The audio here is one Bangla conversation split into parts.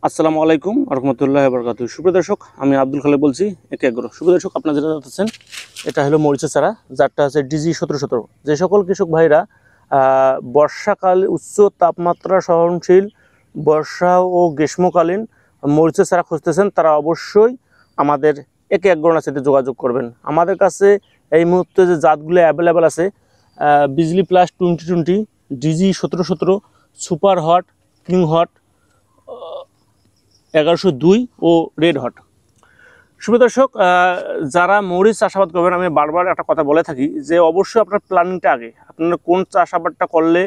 আসসালামু আলাইকুম রহমতুল্লাহি ওয়া বারাকাতুহু। সুপ্রিয় দর্শক, আমি আব্দুল খালেক বলছি একে এগ্রো। সুপ্রিয় দর্শক, আপনারা যেটা দেখতেছেন এটা হলো মরিচের চারা, যারটা আছে ডিজি 1717। যে সকল কৃষক ভাইরা বর্ষাকালে উচ্চ তাপমাত্রা সহনশীল বর্ষা ও গ্রীষ্মকালীন মরিচের চারা খুঁজতেছেন, তারা অবশ্যই আমাদের একে এগ্রোর সাথে যোগাযোগ করবেন। আমাদের কাছে এই মুহূর্তে যে জাতগুলো অ্যাভেলেবেল আছে, Bijli plus 2020, DG 1717, super hot, king hot 1102 ও রেড হট। সুপ্রিয় দর্শক, যারা মরিচ চাষাবাদ করবেন, আমি বারবার একটা কথা বলে থাকি যে অবশ্যই আপনার প্ল্যানিংটা আগে, আপনার কোন চাষাবাদটা করলে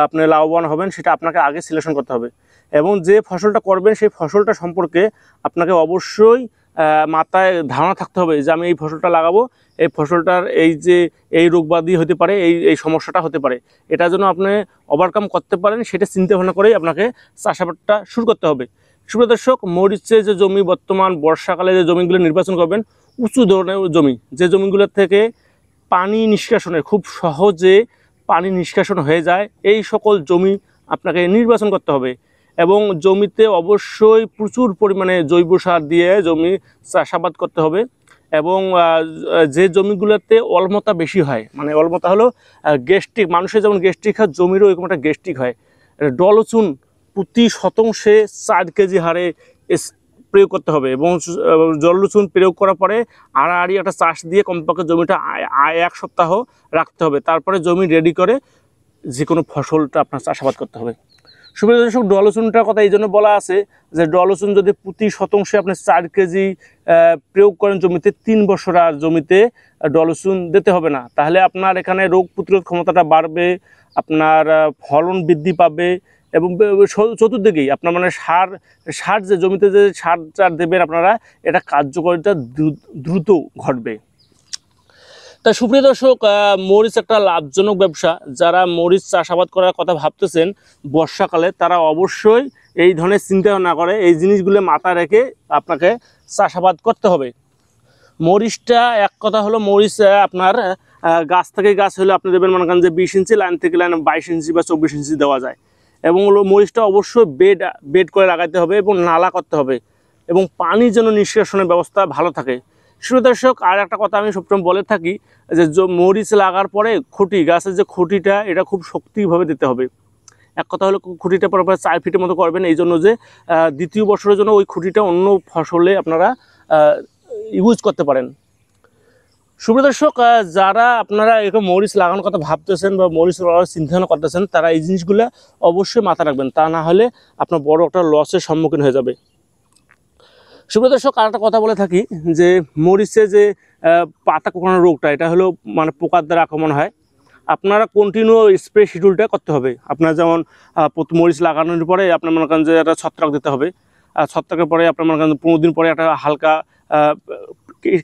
আপনি লাভবান হবেন সেটা আপনাকে আগে সিলেকশন করতে হবে, এবং যে ফসলটা করবেন সেই ফসলটা সম্পর্কে আপনাকে অবশ্যই মাথায় ধারণা থাকতে হবে যে আমি এই ফসলটা লাগাবো, এই ফসলটার এই রোগবাদী হতে পারে, এই সমস্যাটা হতে পারে, এটা যেন আপনি ওভারকাম করতে পারেন সেটা চিন্তা ভাবনা করেই আপনাকে চাষাবাদটা শুরু করতে হবে। সুপ্রিয় দর্শক, মরিচের যে জমি বর্তমান বর্ষাকালে যে জমিগুলো নির্বাচন করবেন, উঁচু ধরনের জমি, যে জমিগুলোর থেকে পানি নিষ্কাশনের খুব সহজে পানি নিষ্কাশন হয়ে যায়, এই সকল জমি আপনাকে নির্বাচন করতে হবে। এবং জমিতে অবশ্যই প্রচুর পরিমাণে জৈব সার দিয়ে জমি চাষাবাদ করতে হবে। এবং যে জমিগুলোতে অলমতা বেশি হয়, মানে অলমতা হলো গ্যাস্ট্রিক, মানুষের যেমন গ্যাস্ট্রিক হয়, জমিরও এরকম একটা গ্যাস্ট্রিক হয়, ডলচুন প্রতি শতাংশে 4 কেজি হারে প্রয়োগ করতে হবে। এবং জলচুন প্রয়োগ করার পরে আড়াআড়ি একটা চাষ দিয়ে কমপক্ষে জমিটা 1 সপ্তাহ রাখতে হবে, তারপরে জমি রেডি করে যে কোনো ফসলটা আপনার চাষাবাদ করতে হবে। সুপ্রিয় দর্শক, ডলচুনটার কথা এই জন্য বলা আছে যে ডলচুন যদি প্রতি শতাংশে আপনি 4 কেজি প্রয়োগ করেন জমিতে, 3 বছর আর জমিতে ডলচুন দিতে হবে না, তাহলে আপনার এখানে রোগ প্রতিরোধ ক্ষমতাটা বাড়বে, আপনার ফলন বৃদ্ধি পাবে, এবং চতুর্দিকেই আপনার মানে সার যে জমিতে যে সার দেবেন আপনারা, এটা কার্যকারিতা দ্রুত ঘটবে। তাই সুপ্রিয় দর্শক, মরিচ একটা লাভজনক ব্যবসা। যারা মরিচ চাষাবাদ করার কথা ভাবতেছেন বর্ষাকালে, তারা অবশ্যই এই ধরনের চিন্তা না করে এই জিনিসগুলো মাথায় রেখে আপনাকে চাষাবাদ করতে হবে। মরিচটা এক কথা হলো, মরিচ আপনার গাছ থেকে গাছ হলে আপনি দেবেন মনে করেন যে 20 ইঞ্চি, লাইন থেকে লাইন 22 ইঞ্চি বা 24 ইঞ্চি দেওয়া যায়। এবং মরিচটা অবশ্যই বেড করে লাগাইতে হবে এবং নালা করতে হবে, এবং পানি যেন নিষ্কাশনের ব্যবস্থা ভালো থাকে। সুপ্রিয় দর্শক, আর একটা কথা আমি সবসময় বলে থাকি যে মরিচ লাগার পরে খুঁটি, গাছের যে খুঁটিটা, এটা খুব শক্তিভাবে দিতে হবে। এক কথা হলো খুঁটিটা পরে 4 ফিটের মতো করবেন, এই জন্য যে দ্বিতীয় বছরের জন্য ওই খুঁটিটা অন্য ফসলে আপনারা ইউজ করতে পারেন। সুপ্রিয় দর্শক, যারা আপনারা এরকম মরিচ লাগানোর কথা ভাবতেছেন বা মরিচ লাগানোর চিন্তাভাবনা করতেছেন, তারা এই জিনিসগুলো অবশ্যই মাথায় রাখবেন, তা না হলে আপনার বড় একটা লসের সম্মুখীন হয়ে যাবে। সুপ্রিয় দর্শক, আর একটা কথা বলে থাকি যে মরিচে যে পাতা কোঁকড়ানো রোগটা, এটা হলো মানে পোকার দ্বারা আক্রমণ হয়। আপনারা কন্টিনিউ স্প্রে শিডিউলটা করতে হবে। আপনার যেমন মরিচ লাগানোর পরে আপনার মনে করেন যে একটা ছত্রাক দিতে হবে, ছত্রাকের পরে আপনার মনে করেন 15 দিন পরে একটা হালকা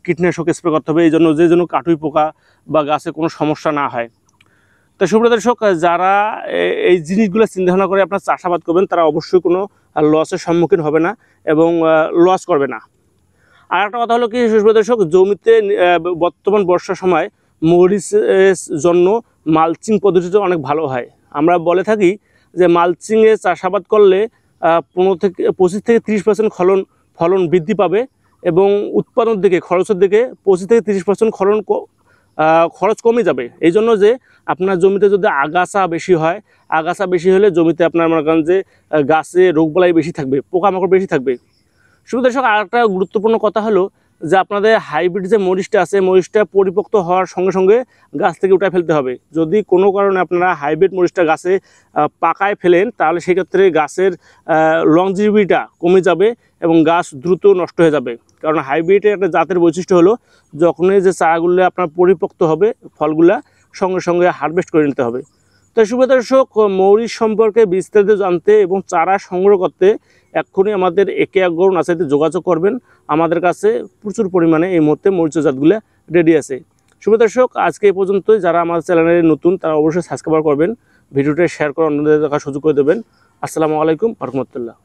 কীটনাশক স্প্রে করতে হবে, এই জন্য যে জন্য কাটুই পোকা বা গাছে কোনো সমস্যা না হয়। তো সুপ্রিয় দর্শক, যারা এই জিনিসগুলো চিন্তাভাবনা করে আপনার চাষাবাদ করবেন, তারা অবশ্যই কোনো লসের সম্মুখীন হবে না এবং লস করবে না। আর একটা কথা হলো কি সুপ্রিয় দর্শক, জমিতে বর্তমান বর্ষার সময় মরিচের জন্য মালচিং পদ্ধতিটা অনেক ভালো হয়। আমরা বলে থাকি যে মালচিংয়ে চাষাবাদ করলে 25 থেকে 30% ফলন বৃদ্ধি পাবে, এবং উৎপাদনের দিকে, খরচের দিকে 25 থেকে 30% খরচ কমে যাবে। এই জন্য যে আপনার জমিতে যদি আগাছা বেশি হয়, আগাছা বেশি হলে জমিতে আপনার মনে করেন যে গাছে রোগবালাই বেশি থাকবে, পোকামাকড় বেশি থাকবে। শুধু দর্শক, আর একটা গুরুত্বপূর্ণ কথা হলো যে আপনাদের হাইব্রিড যে মরিচটা আছে, মরিচটা পরিপক্ত হওয়ার সঙ্গে সঙ্গে গাছ থেকে উঠায় ফেলতে হবে। যদি কোনো কারণে আপনারা হাইব্রিড মরিচটা গাছে পাকায় ফেলেন, তাহলে সেক্ষেত্রে গাছের লংজিভিটিটা কমে যাবে এবং গাছ দ্রুত নষ্ট হয়ে যাবে। কারণ হাইব্রিডের একটা জাতের বৈশিষ্ট্য হলো, যখনই যে চারাগুলো আপনার পরিপক্ত হবে, ফলগুলা সঙ্গে সঙ্গে হারভেস্ট করে নিতে হবে। তো সুপ্রিয় দর্শক, মরিচ সম্পর্কে বিস্তারিত জানতে এবং চারা সংগ্রহ করতে এক্ষুনি আমাদের একে এগ্রো নার্সারিতে যোগাযোগ করবেন। আমাদের কাছে প্রচুর পরিমাণে এই মুহূর্তে মরিচের জাতগুলো রেডি আছে। সুপ্রিয় দর্শক, আজকে এই পর্যন্তই। যারা আমার চ্যানেলে নতুন, তারা অবশ্যই সাবস্ক্রাইব করবেন, ভিডিওটা শেয়ার করে অন্যদের দেখার সুযোগ করে দেবেন। আসসালামু আলাইকুম রহমতুল্লাহ।